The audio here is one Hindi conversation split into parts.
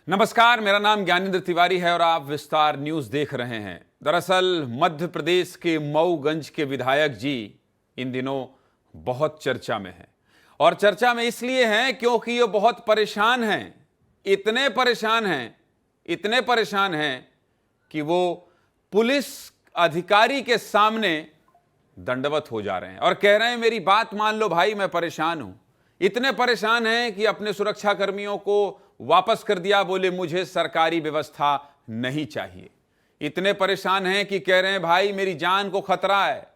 नमस्कार, मेरा नाम ज्ञानेंद्र तिवारी है और आप विस्तार न्यूज देख रहे हैं। दरअसल मध्य प्रदेश के मऊगंज के विधायक जी इन दिनों बहुत चर्चा में हैं और चर्चा में इसलिए हैं क्योंकि ये बहुत परेशान हैं। इतने परेशान हैं कि वो पुलिस अधिकारी के सामने दंडवत हो जा रहे हैं और कह रहे हैं मेरी बात मान लो भाई, मैं परेशान हूं। इतने परेशान हैं कि अपने सुरक्षा कर्मियों को वापस कर दिया, बोले मुझे सरकारी व्यवस्था नहीं चाहिए। इतने परेशान हैं कि कह रहे हैं भाई मेरी जान को खतरा है,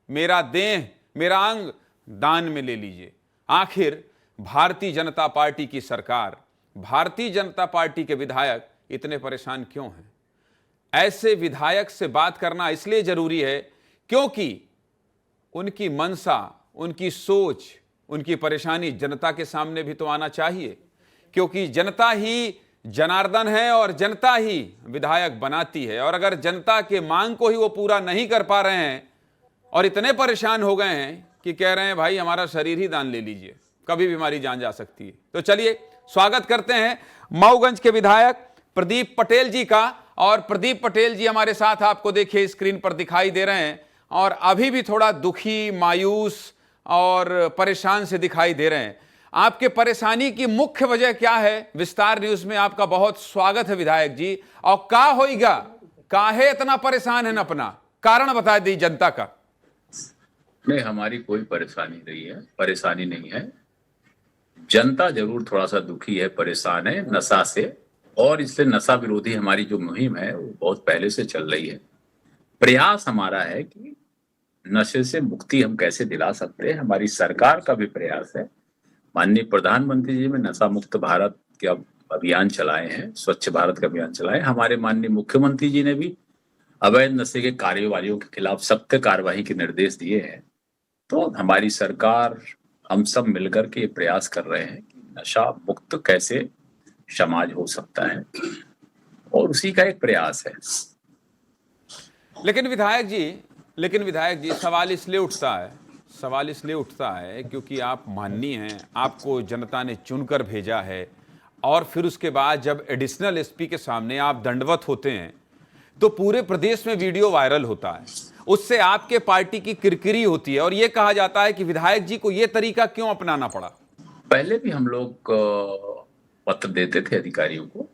मेरा देह मेरा अंग दान में ले लीजिए। आखिर भारतीय जनता पार्टी की सरकार, भारतीय जनता पार्टी के विधायक इतने परेशान क्यों हैं? ऐसे विधायक से बात करना इसलिए जरूरी है क्योंकि उनकी मंशा, उनकी सोच, उनकी परेशानी जनता के सामने भी तो आना चाहिए, क्योंकि जनता ही जनार्दन है और जनता ही विधायक बनाती है। और अगर जनता के मांग को ही वो पूरा नहीं कर पा रहे हैं और इतने परेशान हो गए हैं कि कह रहे हैं भाई हमारा शरीर ही दान ले लीजिए, कभी भी हमारी जान जा सकती है। तो चलिए स्वागत करते हैं मऊगंज के विधायक प्रदीप पटेल जी का। और प्रदीप पटेल जी हमारे साथ आपको देखिए स्क्रीन पर दिखाई दे रहे हैं और अभी भी थोड़ा दुखी, मायूस और परेशान से दिखाई दे रहे हैं। आपके परेशानी की मुख्य वजह क्या है? विस्तार न्यूज में आपका बहुत स्वागत है विधायक जी। और का होइगा, काहे इतना परेशान है? अपना कारण बता दी जनता का। नहीं, हमारी कोई परेशानी नहीं है। जनता जरूर थोड़ा सा दुखी है, परेशान है नशा से, और इसलिए नशा विरोधी हमारी जो मुहिम है वो बहुत पहले से चल रही है। प्रयास हमारा है कि नशे से मुक्ति हम कैसे दिला सकते हैं। हमारी सरकार का भी प्रयास है। माननीय प्रधानमंत्री जी ने नशा मुक्त भारत के अभियान चलाए हैं, स्वच्छ भारत का अभियान चलाए। हमारे माननीय मुख्यमंत्री जी ने भी अवैध नशे के कारोबारियों के खिलाफ सख्त कार्रवाई के निर्देश दिए हैं। तो हमारी सरकार, हम सब मिलकर के प्रयास कर रहे हैं कि नशा मुक्त कैसे समाज हो सकता है, और उसी का एक प्रयास है। लेकिन विधायक जी सवाल इसलिए उठता है क्योंकि आप माननीय हैं, आपको जनता ने चुनकर भेजा है और फिर उसके बाद जब एडिशनल एसपी के सामने आप दंडवत होते हैं तो पूरे प्रदेश में वीडियो वायरल होता है, उससे आपके पार्टी की किरकिरी होती है और यह कहा जाता है कि विधायक जी को यह तरीका क्यों अपनाना पड़ा? पहले भी हम लोग पत्र देते थे अधिकारियों को,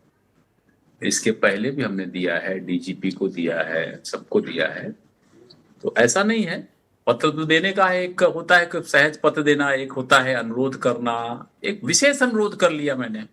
इसके पहले भी हमने दिया है, डीजीपी को दिया है, सबको दिया है। तो ऐसा नहीं है, पत्र तो देने का है, एक होता है कि सहज पत्र देना, एक होता है अनुरोध करना। एक विशेष अनुरोध कर लिया मैंने,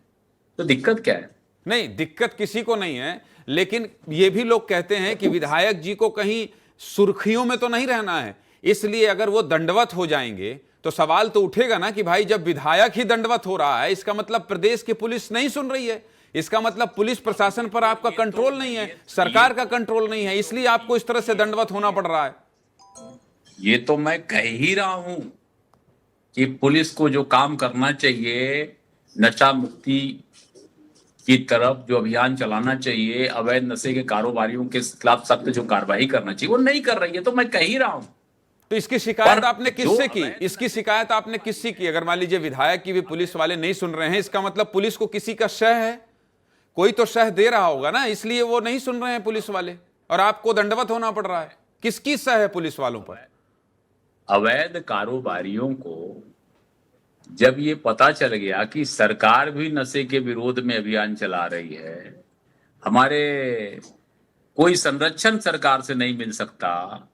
तो दिक्कत क्या है? नहीं, दिक्कत किसी को नहीं है, लेकिन ये भी लोग कहते हैं कि विधायक जी को कहीं सुर्खियों में तो नहीं रहना है, इसलिए अगर वो दंडवत हो जाएंगे तो सवाल तो उठेगा ना कि भाई जब विधायक ही दंडवत हो रहा है, इसका मतलब प्रदेश की पुलिस नहीं सुन रही है, इसका मतलब पुलिस प्रशासन पर आपका कंट्रोल नहीं है, सरकार का कंट्रोल नहीं है, इसलिए आपको इस तरह से दंडवत होना पड़ रहा है। ये तो मैं कह ही रहा हूं कि पुलिस को जो काम करना चाहिए, नशा मुक्ति की तरफ जो अभियान चलाना चाहिए, अवैध नशे के कारोबारियों के खिलाफ सख्त जो कार्रवाई करना चाहिए, वो नहीं कर रही है। तो मैं कह ही रहा हूं। तो इसकी शिकायत आपने किससे की? अगर मान लीजिए विधायक की भी पुलिस वाले नहीं सुन रहे हैं, इसका मतलब पुलिस को किसी का शह है, कोई तो शह दे रहा होगा ना, इसलिए वो नहीं सुन रहे हैं पुलिस वाले और आपको दंडवत होना पड़ रहा है। किसकी शह है पुलिस वालों पर? अवैध कारोबारियों को जब ये पता चल गया कि सरकार भी नशे के विरोध में अभियान चला रही है, हमारे कोई संरक्षण सरकार से नहीं मिल सकता,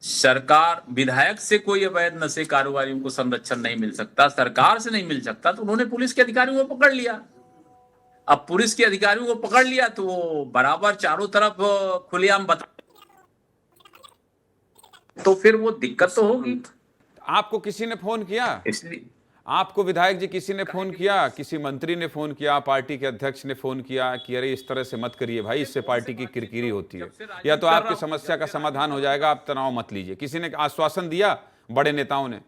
सरकार विधायक से कोई अवैध नशे कारोबारियों को संरक्षण नहीं मिल सकता, सरकार से नहीं मिल सकता, तो उन्होंने पुलिस के अधिकारियों को पकड़ लिया। अब पुलिस के अधिकारियों को पकड़ लिया तो वो बराबर चारों तरफ खुलेआम बता, तो फिर वो दिक्कत तो होगी। आपको किसी ने फोन किया? इसलिए आपको विधायक जी किसी ने फोन किया, किसी मंत्री ने फोन किया, पार्टी के अध्यक्ष ने फोन किया कि अरे इस तरह से मत करिए भाई, इससे पार्टी की किरकिरी होती है, या तो आपकी समस्या का समाधान हो जाएगा, आप तनाव मत लीजिए? किसी ने आश्वासन दिया बड़े नेताओं ने?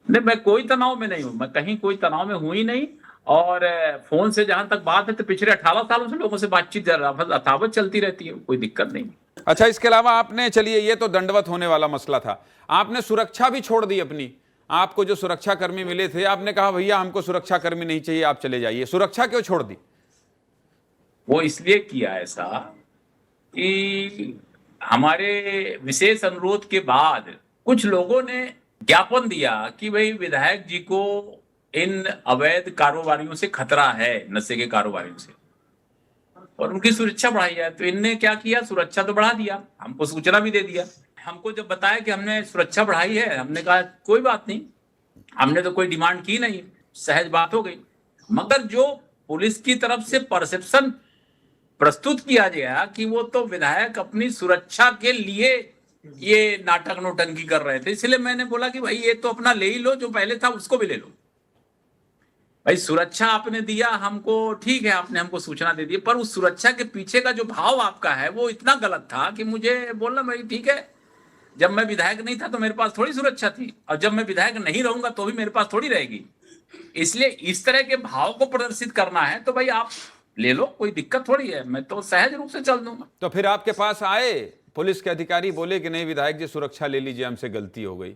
नहीं, मैं कोई तनाव में नहीं हूं, मैं कहीं कोई तनाव में हूं ही नहीं। और फोन से जहां तक बात है तो पिछले 18 सालों से लोगों से बातचीत यथावत चलती रहती है, कोई दिक्कत नहीं। अच्छा, इसके अलावा आपने, चलिए ये तो दंडवत होने वाला मसला था, आपने सुरक्षा भी छोड़ दी अपनी। आपको जो सुरक्षा कर्मी मिले थे, आपने कहा भैया हमको सुरक्षा कर्मी नहीं चाहिए, आप चले जाइए। सुरक्षा क्यों छोड़ दी? वो इसलिए किया ऐसा कि हमारे विशेष अनुरोध के बाद कुछ लोगों ने ज्ञापन दिया कि भाई विधायक जी को इन अवैध कारोबारियों से खतरा है, नशे के कारोबारियों से, और उनकी सुरक्षा बढ़ाई है। तो इनने क्या किया, सुरक्षा तो बढ़ा दिया, हमको सूचना भी दे दिया। हमको जब बताया कि हमने सुरक्षा बढ़ाई है, हमने कहा कोई बात नहीं, हमने तो कोई डिमांड की नहीं, सहज बात हो गई। मगर जो पुलिस की तरफ से परसेप्शन प्रस्तुत किया गया कि वो तो विधायक अपनी सुरक्षा के लिए ये नाटक नोटंकी कर रहे थे, इसलिए मैंने बोला कि भाई ये तो अपना ले ही लो, जो पहले था उसको भी ले लो। भाई सुरक्षा आपने दिया हमको, ठीक है, आपने हमको सूचना दे दी, पर उस सुरक्षा के पीछे का जो भाव आपका है वो इतना गलत था कि मुझे बोलना भाई ठीक है, जब मैं विधायक नहीं था तो मेरे पास थोड़ी सुरक्षा थी, और जब मैं विधायक नहीं रहूंगा तो भी मेरे पास थोड़ी रहेगी। इसलिए इस तरह के भाव को प्रदर्शित करना है तो भाई आप ले लो, कोई दिक्कत थोड़ी है, मैं तो सहज रूप से चल दूंगा। तो फिर आपके पास आए पुलिस के अधिकारी, बोले कि नहीं विधायक जी सुरक्षा ले लीजिए, हमसे गलती हो गई,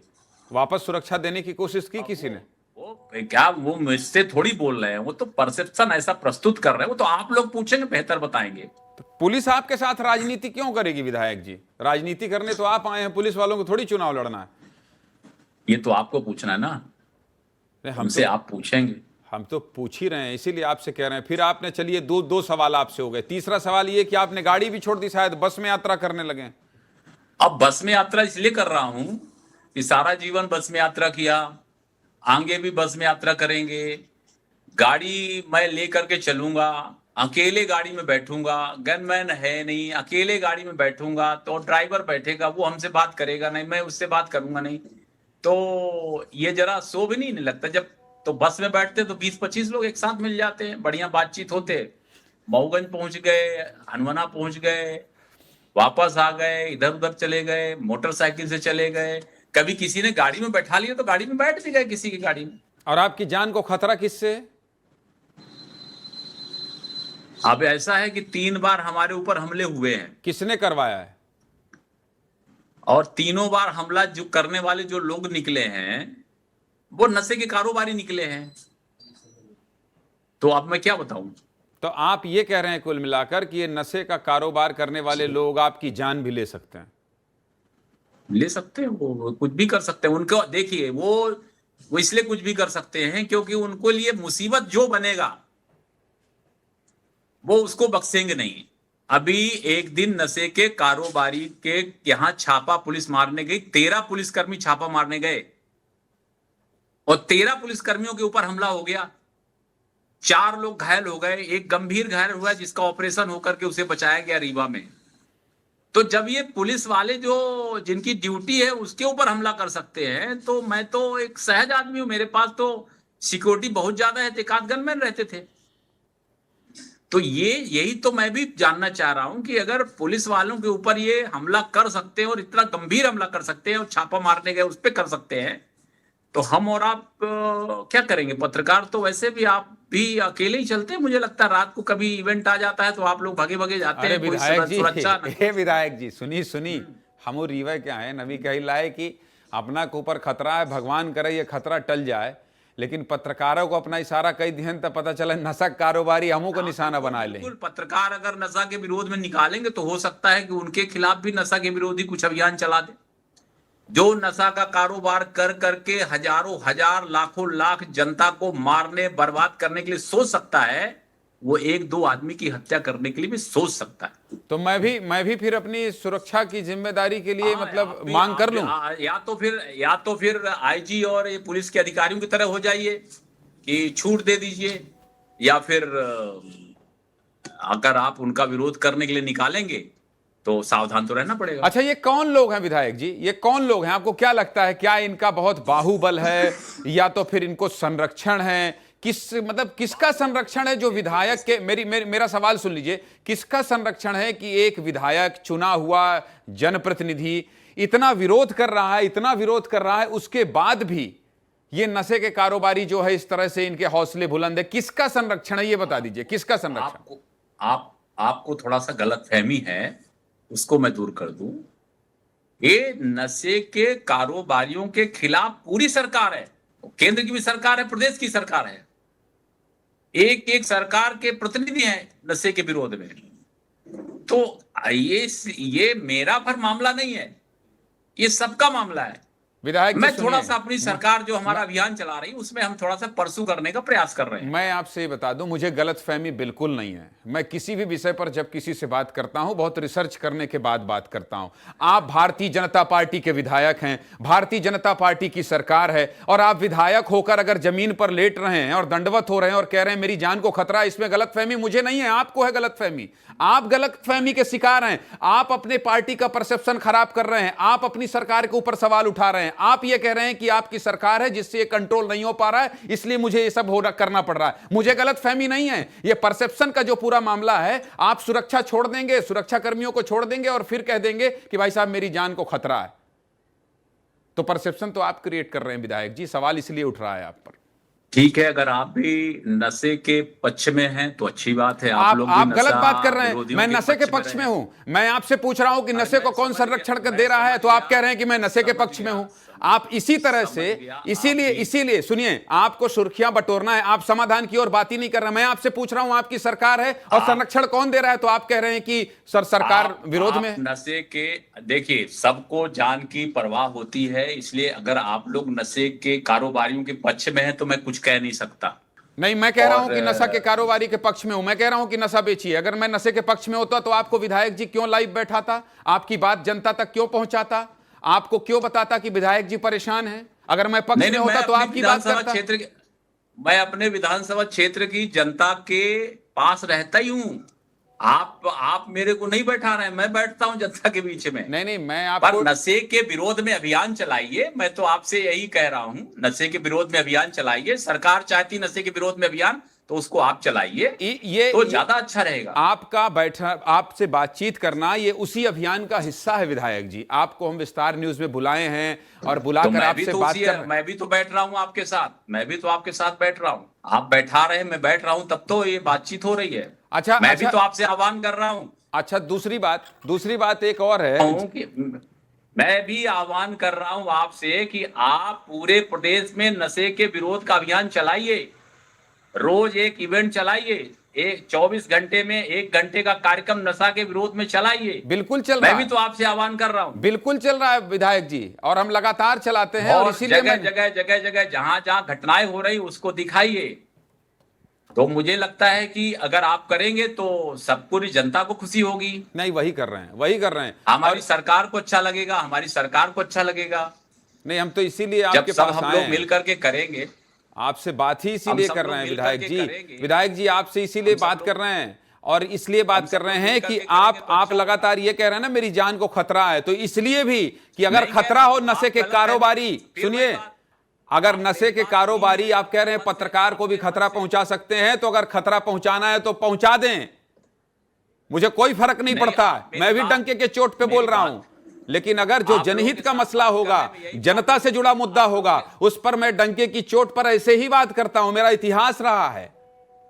वापस सुरक्षा देने की कोशिश की किसी ने? वो क्या, वो मुझसे थोड़ी बोल रहे हैं, वो तो परसेप्शन ऐसा प्रस्तुत कर रहे हैं, वो तो आप लोग पूछेंगे बेहतर बताएंगे। तो पुलिस आपके साथ राजनीति क्यों करेगी विधायक जी? राजनीति करने तो आप आए हैं, पुलिस वालों को थोड़ी चुनाव लड़ना है। ये तो आपको पूछना है ना, हमसे आप पूछेंगे। हम तो पूछ ही रहे हैं, इसीलिए आपसे कह रहे हैं। फिर आपने, चलिए दो सवाल आपसे हो गए, तीसरा सवाल ये कि आपने गाड़ी भी छोड़ दी, शायद बस में यात्रा करने लगे। अब बस में यात्रा इसलिए कर रहा हूं कि सारा जीवन बस में यात्रा किया, आगे भी बस में यात्रा करेंगे, गाड़ी मैं लेकर के चलूंगा, अकेले गाड़ी में बैठूंगा, गनमैन है नहीं, अकेले गाड़ी में बैठूंगा तो ड्राइवर बैठेगा, वो हमसे बात करेगा नहीं, मैं उससे बात करूंगा नहीं, तो ये जरा शोभ नहीं लगता। जब तो बस में बैठते तो 20-25 लोग एक साथ मिल जाते हैं, बढ़िया बातचीत होते, मऊगंज पहुंच गए, हनुमाना पहुंच गए, वापस आ गए, इधर उधर चले गए, मोटरसाइकिल से चले गए, कभी किसी ने गाड़ी में बैठा लिया तो गाड़ी में बैठ भी गए किसी की गाड़ी में। और आपकी जान को खतरा किससे? अब ऐसा है कि 3 बार हमारे ऊपर हमले हुए हैं, किसने करवाया है? और तीनों बार हमला जो करने वाले जो लोग निकले हैं वो नशे के कारोबारी निकले हैं, तो अब मैं क्या बताऊं। तो आप ये कह रहे हैं कुल मिलाकर कि ये नशे का कारोबार करने वाले लोग आपकी जान भी ले सकते हैं? ले सकते हैं, वो कुछ भी कर सकते हैं। उनको देखिए, वो इसलिए कुछ भी कर सकते हैं क्योंकि उनको लिए मुसीबत जो बनेगा वो उसको बख्शेंगे नहीं। अभी एक दिन नशे के कारोबारी के यहां छापा पुलिस मारने गई, 13 पुलिसकर्मी छापा मारने गए और 13 पुलिसकर्मियों के ऊपर हमला हो गया, 4 लोग घायल हो गए, एक गंभीर घायल हुआ जिसका ऑपरेशन होकर के उसे बचाया गया रीवा में। तो जब ये पुलिस वाले जो जिनकी ड्यूटी है उसके ऊपर हमला कर सकते हैं, तो मैं तो एक सहज आदमी हूं, मेरे पास तो सिक्योरिटी बहुत ज्यादा है, एकाध गनमैन रहते थे। तो यही तो मैं भी जानना चाह रहा हूं कि अगर पुलिस वालों के ऊपर ये हमला कर सकते हैं और इतना गंभीर हमला कर सकते हैं और छापा मारने गए उस पर कर सकते हैं, तो हम और आप क्या करेंगे? पत्रकार तो वैसे भी आप भी अकेले ही चलते हैं, मुझे लगता है रात को कभी इवेंट आ जाता है तो आप लोग भागे भागे जाते अरे हैं, कोई विधायक सुरक्षा जी, विधायक जी सुनी हम रीवा क्या है, नबी कही लाए कि अपना के ऊपर खतरा है, भगवान करे ये खतरा टल जाए, लेकिन पत्रकारों को अपना इशारा कई दिन तक पता चला नशा कारोबारी हमू को निशाना बना ले। पत्रकार अगर नशा के विरोध में निकालेंगे तो हो सकता है कि उनके खिलाफ भी नशा के विरोधी कुछ अभियान चला दे। जो नशा का कारोबार कर करके हजारों हजार लाखों लाख जनता को मारने बर्बाद करने के लिए सोच सकता है, वो 1-2 आदमी की हत्या करने के लिए भी सोच सकता है। तो मैं भी फिर अपनी सुरक्षा की जिम्मेदारी के लिए मतलब मांग कर लूं? या तो फिर आईजी और ये पुलिस के अधिकारियों की तरह हो जाइए कि छूट दे दीजिए, या फिर अगर आप उनका विरोध करने के लिए निकालेंगे तो सावधान तो रहना पड़ेगा। अच्छा, ये कौन लोग हैं विधायक जी? ये कौन लोग हैं? आपको क्या लगता है, क्या इनका बहुत बाहुबल है या तो फिर इनको संरक्षण है? किसका संरक्षण है जो विधायक के, मेरा सवाल सुन लीजिए, किसका संरक्षण है कि एक विधायक चुना हुआ जनप्रतिनिधि इतना विरोध कर रहा है, उसके बाद भी ये नशे के कारोबारी जो है इस तरह से इनके हौसले बुलंद है? किसका संरक्षण है ये बता दीजिए, किसका संरक्षण? आपको थोड़ा सा गलतफहमी है, उसको मैं दूर कर दूं। ये नशे के कारोबारियों के खिलाफ पूरी सरकार है, केंद्र की भी सरकार है, प्रदेश की सरकार है, एक एक सरकार के प्रतिनिधि हैं नशे के विरोध में। तो ये मेरा भर मामला नहीं है, ये सबका मामला है। विधायक जी मैं थोड़ा सुनिए, सा अपनी सरकार जो हमारा अभियान चला रही है उसमें हम थोड़ा सा परसू करने का प्रयास कर रहे हैं। मैं आपसे ये बता दूं, मुझे गलतफहमी बिल्कुल नहीं है। मैं किसी भी विषय पर जब किसी से बात करता हूं, बहुत रिसर्च करने के बाद बात करता हूं। आप भारतीय जनता पार्टी के विधायक हैं, भारतीय जनता पार्टी की सरकार है, और आप विधायक होकर अगर जमीन पर लेट रहे हैं और दंडवत हो रहे हैं और कह रहे हैं मेरी जान को खतरा है, इसमें गलतफहमी मुझे नहीं है, आपको है गलतफहमी। आप गलतफहमी के शिकार हैं। आप अपने पार्टी का परसेप्शन खराब कर रहे हैं, आप अपनी सरकार के ऊपर सवाल उठा रहे हैं। आप ये कह रहे हैं कि आपकी सरकार है जिससे ये कंट्रोल नहीं हो पा रहा है, इसलिए मुझे ये सब करना पड़ रहा है। मुझे गलतफहमी नहीं है, ये परसेप्शन का जो पूरा मामला है। आप सुरक्षा छोड़ देंगे, सुरक्षा कर्मियों को छोड़ देंगे और फिर कह देंगे कि भाई साहब मेरी जान को खतरा है। तो परसेप्शन तो आप क्रिएट कर रहे हैं विधायक जी, सवाल इसलिए उठ रहा है आप पर। ठीक है, अगर आप भी नशे के पक्ष में हैं तो अच्छी बात है। आप लोग आप भी गलत नशा बात कर रहे हैं। विरोधियों मैं नशे के पक्ष में हूं। मैं आपसे पूछ रहा हूं कि नशे को कौन संरक्षण दे रहा है, तो आप कह रहे हैं कि मैं नशे के पक्ष में हूं। आप इसी तरह से, इसीलिए सुनिए, आपको सुर्खियां बटोरना है, आप समाधान की ओर बात ही नहीं कर रहे। मैं आपसे पूछ रहा हूं, आपकी सरकार है और संरक्षण कौन दे रहा है, तो आप कह रहे हैं कि सरकार विरोध में है। नशे के, देखिए, सबको जान की परवाह होती है, इसलिए अगर आप लोग नशे के कारोबारियों के पक्ष में हैं तो मैं कुछ कह नहीं सकता। नहीं, मैं कह रहा हूं कि नशा के कारोबारी के पक्ष में हूं। मैं कह रहा हूं कि नशा बेचिए। अगर मैं नशे के पक्ष में होता तो आपको विधायक जी क्यों लाइव बैठाता, आपकी बात जनता तक क्यों पहुंचाता, आपको क्यों बताता कि विधायक जी परेशान हैं? अगर मैं पक्ष में होता तो आपकी बात करता। मैं अपने विधानसभा क्षेत्र की जनता के पास रहता ही हूं। आप मेरे को नहीं बैठा रहे हैं, मैं बैठता हूं जनता के बीच में। नहीं, मैं आपको, पर नशे के विरोध में अभियान चलाइए। मैं तो आपसे यही कह रहा हूं, नशे के विरोध में अभियान चलाइए। सरकार चाहती नशे के विरोध में अभियान, तो उसको आप चलाइए, तो ज्यादा अच्छा रहेगा। आपका आपसे बातचीत करना ये उसी अभियान का हिस्सा है विधायक जी। आपको हम विस्तार न्यूज में बुलाए हैं और बुलाकर आपसे बात कर रहे हैं। मैं भी तो बैठ रहा हूं आपके साथ, मैं भी तो आपके साथ बैठ रहा हूं। आप बैठा रहे हैं, मैं बैठ रहा हूं, तब तो ये बातचीत हो रही है। अच्छा, मैं भी तो आपसे आह्वान कर रहा हूं। अच्छा, दूसरी बात एक और है। मैं भी आह्वान कर रहा हूं आपसे कि आप पूरे प्रदेश में नशे के विरोध का अभियान चलाइए। रोज एक इवेंट चलाइए, एक 24 घंटे में 1 घंटे का कार्यक्रम नशा के विरोध में चलाइए। बिल्कुल चल रहा है। मैं भी तो आपसे आह्वान कर रहा हूं। बिल्कुल चल रहा है विधायक जी, और हम लगातार चलाते हैं। और इसीलिए जगह जहां जहां घटनाएं हो रही उसको दिखाइए। तो मुझे लगता है कि अगर आप करेंगे तो सब पूरी जनता को खुशी होगी। नहीं, वही कर रहे हैं। हमारी सरकार को अच्छा लगेगा, हमारी सरकार को अच्छा लगेगा। नहीं, हम तो इसीलिए जब आपके सब पास हम आए लोग हैं। मिल करके करेंगे, आपसे बात ही इसीलिए कर रहे हैं विधायक जी। करेंगे। विधायक जी, आपसे इसीलिए बात कर रहे हैं, और इसलिए बात कर रहे हैं कि आप लगातार ये कह रहे हैं ना मेरी जान को खतरा है, तो इसलिए भी कि अगर खतरा हो नशे के कारोबारी, सुनिए, अगर नशे के कारोबारी, आप कह रहे हैं पत्रकार को भी खतरा पहुंचा सकते हैं, तो अगर खतरा पहुंचाना है तो पहुंचा दें, मुझे कोई फर्क नहीं पड़ता। मैं भी डंके के चोट पे बोल रहा हूं। लेकिन अगर जो जनहित का मसला होगा, जनता से जुड़ा मुद्दा होगा, उस पर मैं डंके की चोट पर ऐसे ही बात करता हूं। मेरा इतिहास रहा है,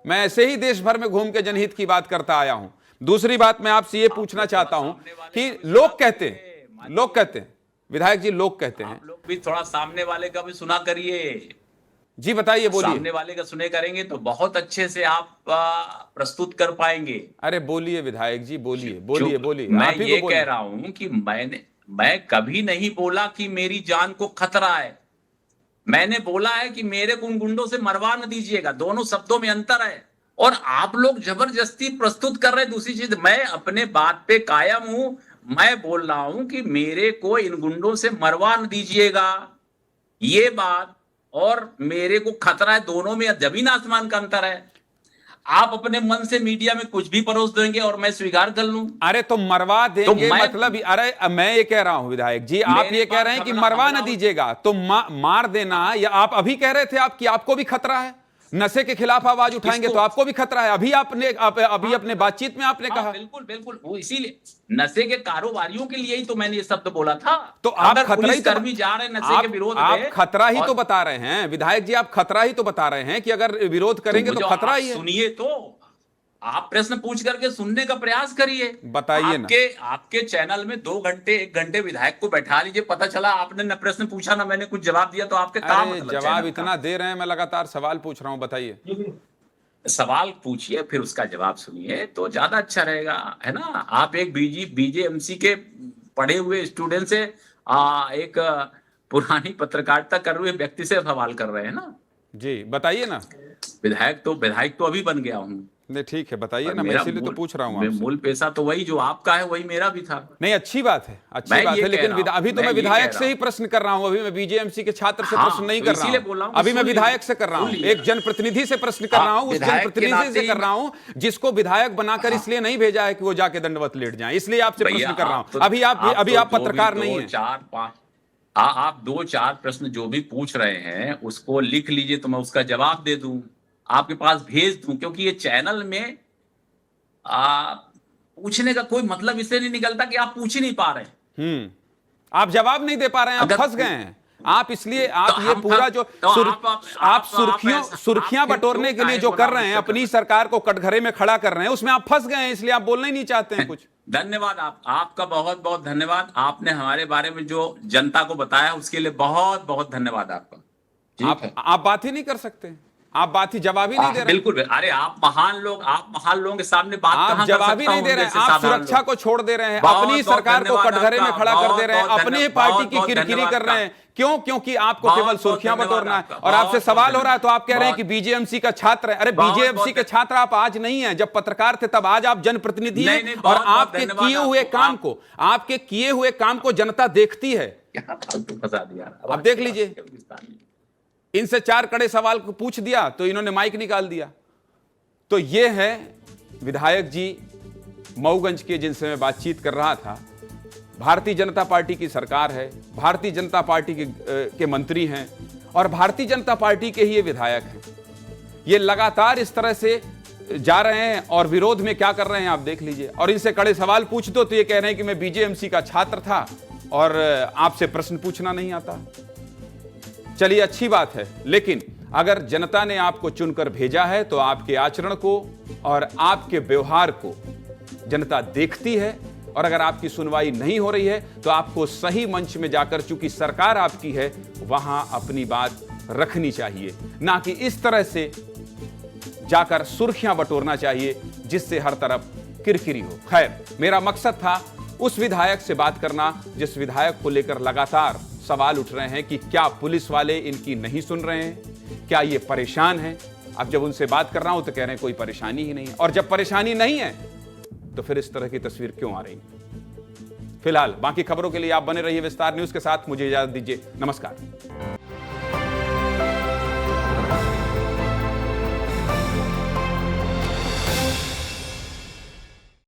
मैं ऐसे ही देश भर में घूम के जनहित की बात करता आया हूं। दूसरी बात मैं आपसे ये पूछना चाहता हूं कि लोग कहते हैं विधायक जी, लोग कहते हैं, आप लोग भी थोड़ा सामने वाले का भी सुना करिए। जी बताइए, बोलिए। सामने वाले का सुने करेंगे तो बहुत अच्छे से आप प्रस्तुत कर पाएंगे। अरे बोलिए विधायक जी, बोलिए। मैं ये कह रहा हूं कि मैं कभी नहीं बोला कि मेरी जान को खतरा है। मैंने बोला है कि मेरे को उन गुंडों से मरवा न दीजिएगा। दोनों शब्दों में अंतर है। और आप लोग जबरदस्ती प्रस्तुत कर रहे हैं दूसरी चीज। मैं अपने बात पे कायम हूं। मैं बोल रहा हूं कि मेरे को इन गुंडों से मरवा न दीजिएगा, ये बात, और मेरे को खतरा है, दोनों में जमीन आसमान का अंतर है। आप अपने मन से मीडिया में कुछ भी परोस देंगे और मैं स्वीकार कर लूं। अरे तो मरवा देंगे तो मतलब, अरे मैं ये कह रहा हूं विधायक जी, आप ये कह रहे हैं कि मरवा ना दीजिएगा, तो मार देना, या आप अभी कह रहे थे कि आपको भी खतरा है, नशे के खिलाफ आवाज उठाएंगे तो आपको भी खतरा है। अभी अपने बातचीत में आपने कहा। बिल्कुल वो इसीलिए नशे के कारोबारियों के लिए ही तो मैंने ये शब्द बोला था। तो आप खतरा ही कर्मी जा रहे हैं नशे के विरोध में, आप खतरा ही तो बता रहे हैं विधायक जी, आप खतरा ही तो बता रहे हैं कि अगर विरोध करेंगे तो खतरा ही है। सुनिए, तो आप प्रश्न पूछ करके सुनने का प्रयास करिए। बताइए ना। आपके चैनल में 2 घंटे 1 घंटे विधायक को बैठा लीजिए, पता चला आपने न प्रश्न पूछा ना मैंने कुछ जवाब दिया, तो आपके काम जवाब इतना दे रहे हैं, मैं लगातार सवाल पूछ रहा हूं, बताइए। सवाल पूछिए फिर उसका जवाब सुनिए तो ज्यादा अच्छा रहेगा, है ना। आप एक बीजेएमसी के पढ़े हुए स्टूडेंट से एक पुरानी पत्रकारिता कर हुए व्यक्ति से सवाल कर रहे हैं ना। जी बताइए ना। विधायक तो अभी बन गया हूँ। नहीं ठीक है, बताइए और ना, मैं मेरा इसीलिए तो मूल पूछ रहा हूँ आपसे। मूल पेशा तो वही जो आपका है वही मेरा भी था। नहीं अच्छी बात है, अच्छी मैं बात ये है, कह लेकिन रहा हूं, अभी तो मैं मैं ये विधायक कह से ही रहा प्रश्न कर रहा हूं, अभी मैं बीजेएमसी के छात्र से हाँ, प्रश्न नहीं तो कर रहा इसीलिए बोल रहा हूं, हूं, अभी मैं सुन लीजिए, विधायक से कर रहा हूं, सुन लीजिए। एक जनप्रतिनिधि से प्रश्न कर रहा हूं, उस विधायक के जनप्रतिनिधि नाते से कर रहा हूं जिसको विधायक बनाकर इसलिए नहीं भेजा है कि वो जाके दंडवत लेट जाए, इसलिए आपसे भैया, प्रश्न कर रहा आप हूं। तो- अभी आप तो पत्रकार नहीं दो है। चार पांच आप 2-4 प्रश्न जो भी पूछ रहे हैं उसको लिख लीजिए तो मैं उसका जवाब दे दूं, आपके पास भेज दूं, क्योंकि ये चैनल में पूछने का कोई मतलब इससे नहीं निकलता कि आप पूछ ही नहीं पा रहे हैं। आप जवाब नहीं दे पा रहे हैं, आप अगर- फंस गए हैं। आप इसलिए आप तो ये हम पूरा जो तो आप सुर्खियां फिर बटोरने क्यों के लिए काहे जो को कर नाम रहे हैं, इसका अपनी कर सरकार को कटघरे में खड़ा कर रहे हैं, उसमें आप फंस गए हैं, इसलिए आप बोलना ही नहीं चाहते हैं कुछ। धन्यवाद। आपका बहुत बहुत धन्यवाद। आपने हमारे बारे में जो जनता को बताया उसके लिए बहुत बहुत धन्यवाद आपका। ठीक है। आप बात ही नहीं कर सकते, आप बात ही जवाब ही नहीं दे रहे। बिल्कुल। अरे आप महान लोगों के सामने बात आप कहां जवाब कर ही सकता नहीं हूं दे रहे हैं, जैसे आप साधारण सुरक्षा लोग। को छोड़ दे रहे हैं, बहुत अपनी बहुत सरकार को धन्यवाद कटघरे में आपका, खड़ा कर दे रहे हैं, बहुत अपनी धन्यवाद, पार्टी की बहुत किरकिरी धन्यवाद कर रहे हैं। क्यों? क्योंकि आपको बहुत केवल बहुत सुर्खियां धन्यवाद बटोरना है। आपका, और आपसे बहुत सवाल बहुत हो रहा है तो आप कह रहे हैं कि बहुत- बीजेएमसी का छात्र है। अरे बहुत बीजेएमसी के बहुत- छात्र आप आज नहीं है, जब पत्रकार थे तब, आज आप जनप्रतिनिधि नहीं, हैं नहीं, और बहुत बहुत आपके धन्यवाद किए हुए आपको। काम को, आपके किए हुए काम को जनता देखती है। क्या फालतू फंसा दिया। अब देख लीजिए, इनसे 4 कड़े सवाल को पूछ दिया तो इन्होंने माइक निकाल दिया। तो ये है विधायक जी मऊगंज के, जिनसे मैं बातचीत कर रहा था। भारतीय जनता पार्टी की सरकार है, भारतीय जनता पार्टी के मंत्री हैं और भारतीय जनता पार्टी के ही ये विधायक हैं। ये लगातार इस तरह से जा रहे हैं और विरोध में क्या कर रहे हैं आप देख लीजिए। और इनसे कड़े सवाल पूछ दो तो ये कह रहे हैं कि मैं बीजेएमसी का छात्र था और आपसे प्रश्न पूछना नहीं आता। चलिए अच्छी बात है, लेकिन अगर जनता ने आपको चुनकर भेजा है तो आपके आचरण को और आपके व्यवहार को जनता देखती है। और अगर आपकी सुनवाई नहीं हो रही है तो आपको सही मंच में जाकर, चूंकि सरकार आपकी है, वहां अपनी बात रखनी चाहिए, ना कि इस तरह से जाकर सुर्खियां बटोरना चाहिए जिससे हर तरफ किरकिरी हो। खैर, मेरा मकसद था उस विधायक से बात करना जिस विधायक को लेकर लगातार सवाल उठ रहे हैं कि क्या पुलिस वाले इनकी नहीं सुन रहे हैं, क्या ये परेशान हैं। अब जब उनसे बात कर रहा हूं तो कह रहे हैं कोई परेशानी ही नहीं है। और जब परेशानी नहीं है तो फिर इस तरह की तस्वीर क्यों आ रही? फिलहाल बाकी खबरों के लिए आप बने रहिए विस्तार न्यूज के साथ। मुझे इजाजत दीजिए, नमस्कार।